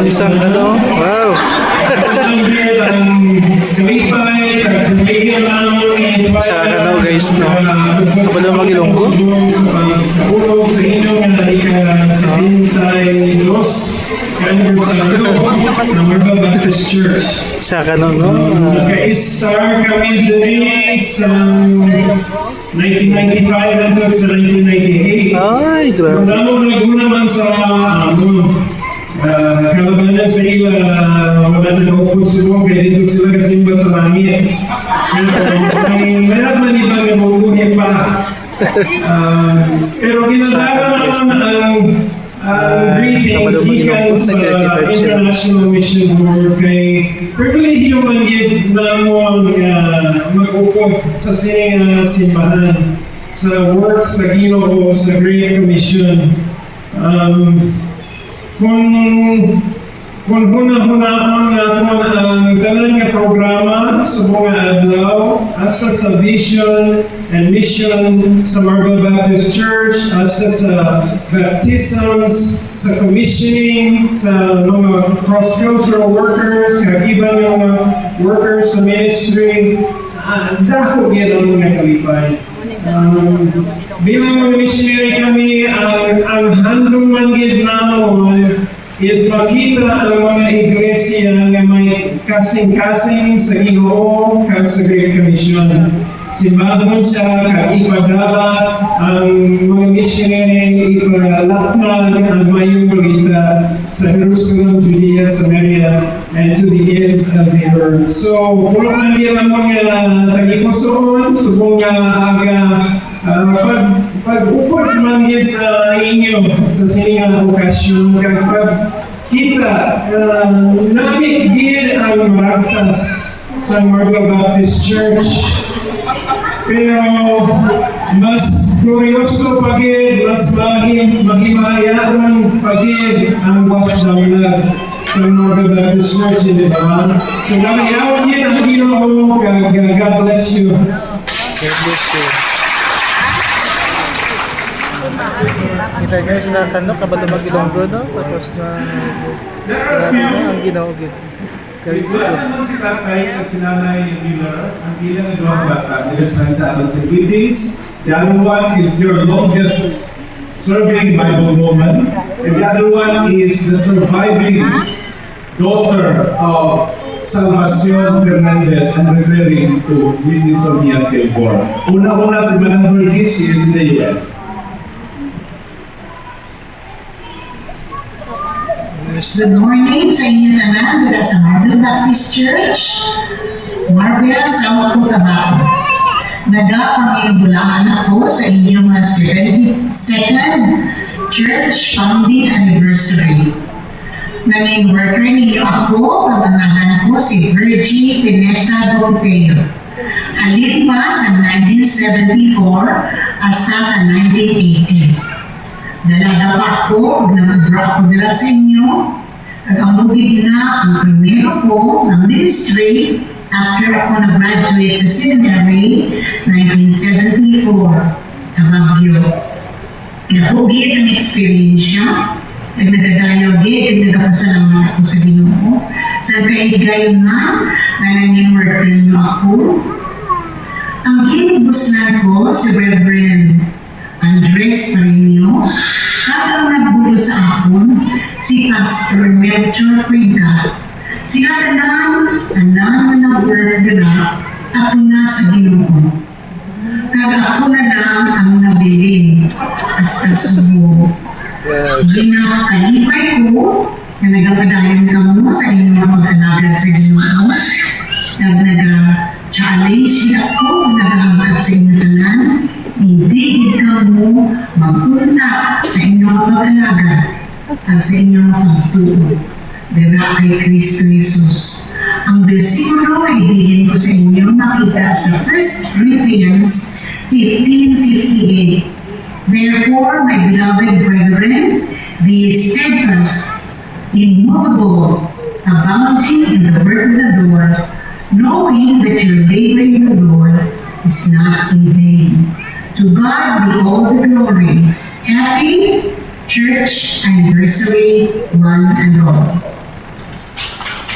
Isang ano, wow. Sa ano guys, no? Wala mag-Ilonggo. Sa Marba Baptist Church. Sa kanon, no? Naka-star kami din sa 1995 hanggang sa 1998. Ay, grabe. Kung naguna man sa kalabanan sa ila, wala na kaupod subong, kaya dito sila kasimba sa langit. May mayroon man ibang nabubuhay pa. Pero kinalaman naman ang greetings ikan sa International Mission Board kay privilege yung manggit na mo mag-upod sa sining simbahan sa work sa Ginoo sa Great Commission. Kung hunahunahon natin ang tanan nga programa sa mga adlaw asa sa vision and mission sa Marble Baptist Church, asa sa baptisms, sa commissioning, sa mga cross-cultural workers, kag ibang mga workers sa ministry, dako yan ang mga kalipay. Bilang mga missionary kami, ang handong manggid namon is makita ang mga iglesia na may kasing-kasing sa Ginoo kag sa Great Commission. Simbadon siya kag ipadala ang mga missionary ipalatnag ang mayong balita sa Jerusalem, Judea, Samaria, and to the ends of the earth. So, kung nandiyan ang mga tagipusoon, subong nga aga pag-upod man yun sa inyo sa siningang okasyon kag pagkita nabigyan ang maratas sa Marble Baptist Church, pero mas glorioso pagid, mas mahimahayaan pagid ang wasdamlag sa Marble Baptist Church, di ba? So nalayaw niya ang Ginoo kag God bless you. God bless you. Kita guys na kabalo mag-Ilonggo, no? Tapos na grabe na ang Ginoo gid. Naman si tatay at si nanay yung dealer. Ang dealer na doon bata, nag-assign sa atin sa duties. The other one is your longest serving Bible woman. And the other one is the surviving daughter of Salvacion Fernandez. I'm referring to Mrs. Sonia Silvor. Una-una si Madam Burgess, she is in the US. Good morning sa inyo naman mula sa Marble Baptist Church, Marbella, South Cotabato. Nagapangibulahan ako sa inyong 72nd Church Founding Anniversary. Naging worker ninyo ako, paganahan ko si Virgie Pinesa Docteo. Halin pa sa 1974 hasta sa 1980. Dalaga pa ako, nag-abroad ko dira sa inyo, at ang mubig na ang primero ko ng ministry after ako nag-graduate sa seminary 1974 sa Baguio. Nakugit ang experience niya, nagdadayo-git, nagkapasalamat ako sa Ginoo. Sa kaigayon nga, na nanging worker niyo ako. Ang kinubusnan ko si Reverend Andres Marino, habang nagbulo sa akon si Pastor Melchor Pringa. Sila tanan na nag-work na at na sa Ginoo. Kag ako na lang ang nabilin hasta subo. Ginakalipay ko na nagapadayon kamo sa inyong mga pag-anagal sa Ginoo. Nag-challenge siya ako, nag-ahangkat sa inyong tanan. Hindi ka mo magpunta sa inyong pag-alaga at sa inyong pagtuo. Dira kay Kristo Jesus. Ang bersikulo ay bilin ko sa inyo makita sa 1 Corinthians 15:58. Therefore, my beloved brethren, be steadfast, immovable, abounding in the work of the Lord, knowing that your labor in the Lord is not in vain. To God be all the glory. Happy church anniversary one and all.